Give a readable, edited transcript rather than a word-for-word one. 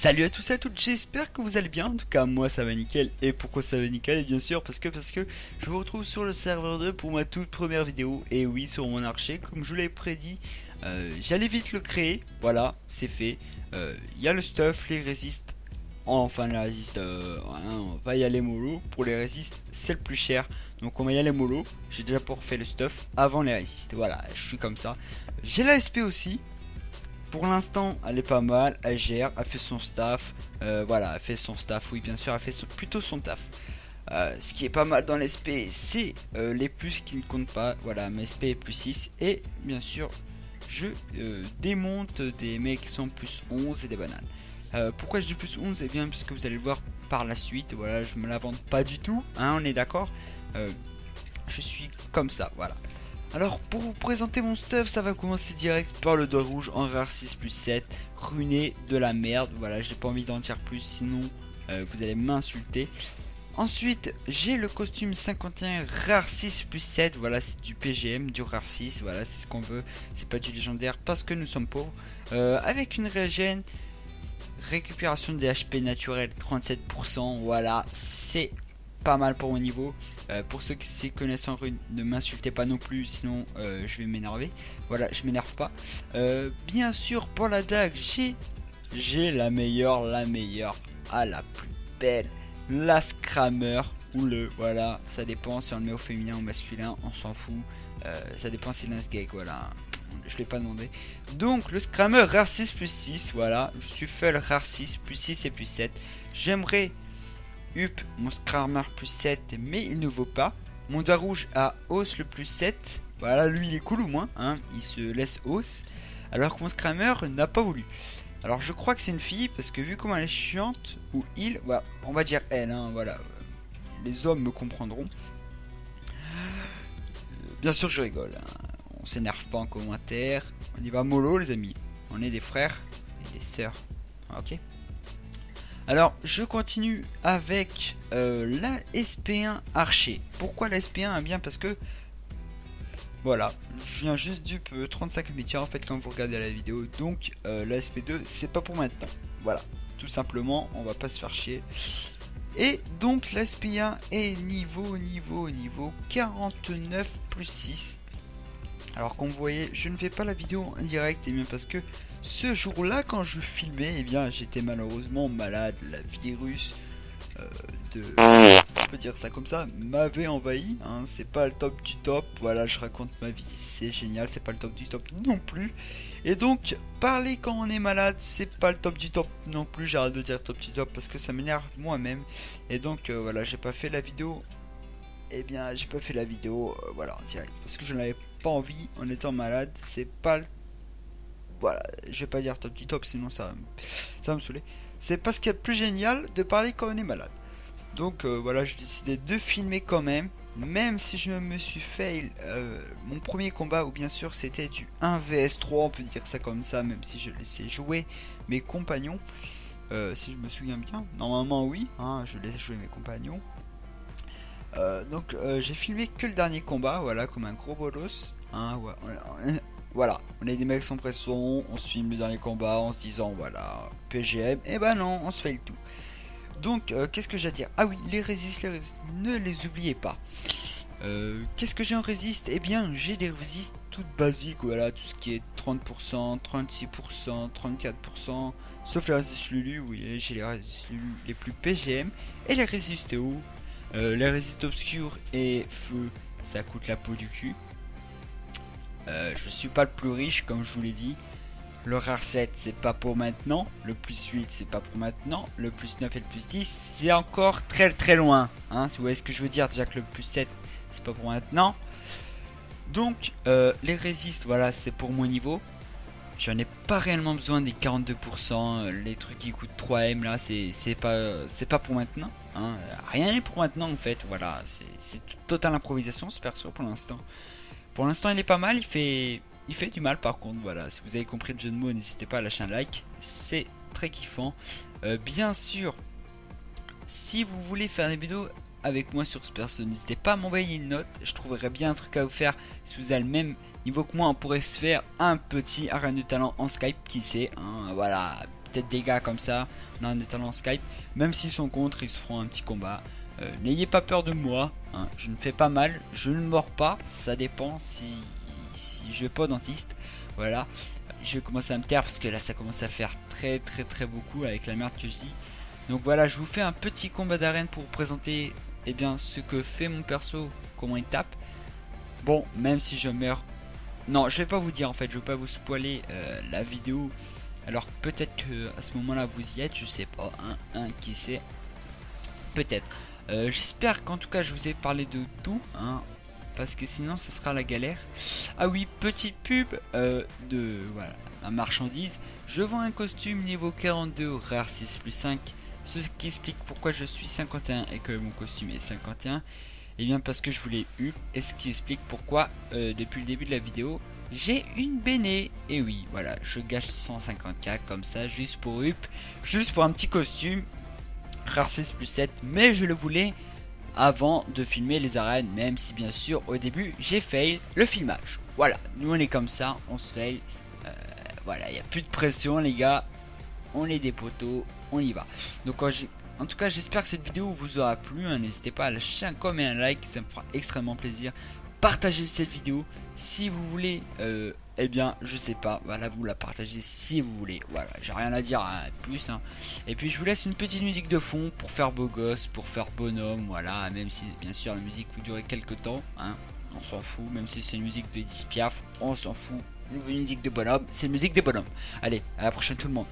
Salut à tous et à toutes, j'espère que vous allez bien. En tout cas, moi ça va nickel. Et pourquoi ça va nickel? Et bien sûr, parce que je vous retrouve sur le serveur 2 pour ma toute première vidéo. Et oui, sur mon archer, comme je vous l'avais prédit, j'allais vite le créer. Voilà, c'est fait. Il y a le stuff, les résistes. Enfin, les résistes, on va y aller mollo. Pour les résistes, c'est le plus cher. Donc, on va y aller mollo. J'ai déjà pour fait le stuff avant les résistes. Voilà, je suis comme ça. J'ai la SP aussi. Pour l'instant, elle est pas mal, elle gère, elle fait son staff, voilà, elle fait son staff, oui bien sûr, elle fait plutôt son taf. Ce qui est pas mal dans l'SP, c'est les plus qui ne comptent pas, voilà, ma SP est plus 6, et bien sûr, je démonte des mecs qui sont plus 11 et des bananes. Pourquoi je dis plus 11? Eh bien, puisque vous allez le voir par la suite, voilà, je me la vante pas du tout, hein, on est d'accord. Je suis comme ça, voilà. Alors pour vous présenter mon stuff, ça va commencer direct par le dos rouge en rare 6 plus 7, ruiné de la merde, voilà, j'ai pas envie d'en dire plus sinon vous allez m'insulter. Ensuite j'ai le costume 51 rare 6 plus 7, voilà c'est du PGM, du rare 6, voilà c'est ce qu'on veut, c'est pas du légendaire parce que nous sommes pauvres, avec une régène, récupération des HP naturels 37%, voilà c'est pas mal pour mon niveau. Pour ceux qui s'y connaissent en rune, ne m'insultez pas non plus, sinon je vais m'énerver. Voilà, je m'énerve pas. Bien sûr, pour la dague, j'ai la meilleure, la plus belle, la Scrammer ou le, voilà, ça dépend si on le met au féminin ou au masculin, on s'en fout. Ça dépend si lance gag, voilà. Je l'ai pas demandé. Donc le Scrammer rare 6 plus 6, voilà. Je suis full rare 6 plus 6 et plus 7. J'aimerais mon Scrammer plus 7, mais il ne vaut pas. Mon doigt rouge a hausse le plus 7. Voilà, lui il est cool au moins, hein, il se laisse hausse. Alors que mon Scrammer n'a pas voulu. Alors je crois que c'est une fille, parce que vu comment elle est chiante, ou il, voilà, on va dire elle, hein, voilà. Les hommes me comprendront. Bien sûr je rigole, hein. On s'énerve pas en commentaire. On y va mollo les amis. On est des frères et des sœurs. Ok. Alors je continue avec la SP1 Archer. Pourquoi la SP1? Bien parce que voilà, je viens juste du 35 métiers en fait quand vous regardez la vidéo. Donc la SP2 c'est pas pour maintenant. Voilà, tout simplement on va pas se faire chier. Et donc la SP1 est niveau 49 plus 6. Alors comme vous voyez, je ne fais pas la vidéo en direct, et bien parce que ce jour-là, quand je filmais, et bien j'étais malheureusement malade. La virus on peut dire ça comme ça, m'avait envahi. Hein, c'est pas le top du top. Voilà, je raconte ma vie, c'est génial. C'est pas le top du top non plus. Et donc, parler quand on est malade, c'est pas le top du top non plus. J'arrête de dire top du top parce que ça m'énerve moi-même. Et donc, voilà, j'ai pas fait la vidéo. Eh bien j'ai pas fait la vidéo voilà en direct parce que je n'avais pas envie en étant malade. C'est pas le... voilà, je vais pas dire top du top sinon ça va me saouler. C'est pas ce qu'il y a de plus génial de parler quand on est malade. Donc voilà, j'ai décidé de filmer quand même. Même si je me suis fail mon premier combat, ou bien sûr c'était du 1 vs 3, on peut dire ça comme ça, même si je laissais jouer mes compagnons. Si je me souviens bien, normalement oui, hein, je laisse jouer mes compagnons. Donc j'ai filmé que le dernier combat, voilà, comme un gros bolos, hein, ouais, voilà, on est des mecs sans pression, on se filme le dernier combat en se disant voilà, PGM, et ben non, on se fait le tout. Donc qu'est-ce que j'ai à dire? Ah oui, les résistes, ne les oubliez pas. Qu'est-ce que j'ai en résiste? Eh bien j'ai des résistes toutes basiques, voilà, tout ce qui est 30%, 36%, 34%, sauf les résistes Lulu, oui, j'ai les résistes Lulu les plus PGM, et les résistes eau. Les résistes obscurs et feu, ça coûte la peau du cul. Je suis pas le plus riche comme je vous l'ai dit. Le rare 7 c'est pas pour maintenant. Le plus 8 c'est pas pour maintenant. Le plus 9 et le plus 10 c'est encore très loin, hein, si vous voyez ce que je veux dire. Déjà que le plus 7 c'est pas pour maintenant. Donc les résistes, voilà, c'est pour mon niveau. J'en ai pas réellement besoin des 42%, les trucs qui coûtent 3M là, c'est pas pour maintenant, hein. Rien n'est pour maintenant en fait, voilà, c'est totale improvisation ce perso pour l'instant. Pour l'instant il est pas mal, il fait du mal par contre, voilà, si vous avez compris le jeu de mots, n'hésitez pas à lâcher un like, c'est très kiffant. Bien sûr, si vous voulez faire des vidéos avec moi sur ce perso, n'hésitez pas à m'envoyer une note, je trouverais bien un truc à vous faire. Si vous avez le même niveau que moi, on pourrait se faire un petit arène de talent en Skype, qui sait, hein, voilà, tête des gars comme ça en étant en Skype. Même s'ils sont contre, ils se feront un petit combat. N'ayez pas peur de moi, hein. Je ne fais pas mal, je ne mords pas, ça dépend si je vais pas au dentiste. Voilà, je vais commencer à me taire parce que là ça commence à faire très beaucoup avec la merde que je dis. Donc voilà, je vous fais un petit combat d'arène pour vous présenter ce que fait mon perso, comment il tape. Bon, même si je meurs, non, je vais pas vous dire en fait, je vais pas vous spoiler la vidéo. Alors peut-être que à ce moment-là vous y êtes, je sais pas, hein, qui sait, peut-être. J'espère qu'en tout cas je vous ai parlé de tout, hein, parce que sinon ce sera la galère. Ah oui, petite pub de voilà, ma marchandise. Je vends un costume niveau 42 rare 6+5, ce qui explique pourquoi je suis 51 et que mon costume est 51. Et bien parce que je voulais eu, et ce qui explique pourquoi depuis le début de la vidéo j'ai une béné. Et oui, voilà, je gâche 150k comme ça juste pour up, juste pour un petit costume rare 6+7, mais je le voulais avant de filmer les arènes, même si bien sûr au début j'ai fail le filmage. Voilà, nous on est comme ça, on se fail. Voilà, il n'y a plus de pression les gars, on est des poteaux, on y va. Donc en tout cas j'espère que cette vidéo vous aura plu, hein. N'hésitez pas à lâcher un com et un like, ça me fera extrêmement plaisir. Partagez cette vidéo si vous voulez, je sais pas, voilà, vous la partagez si vous voulez, voilà, j'ai rien à dire hein, plus, hein. Et puis je vous laisse une petite musique de fond pour faire beau gosse, pour faire bonhomme, voilà, même si bien sûr la musique peut durer quelques temps, hein, on s'en fout, même si c'est une musique de Edith Piaf, on s'en fout, une musique de bonhomme, c'est une musique des bonhommes. Allez, à la prochaine tout le monde.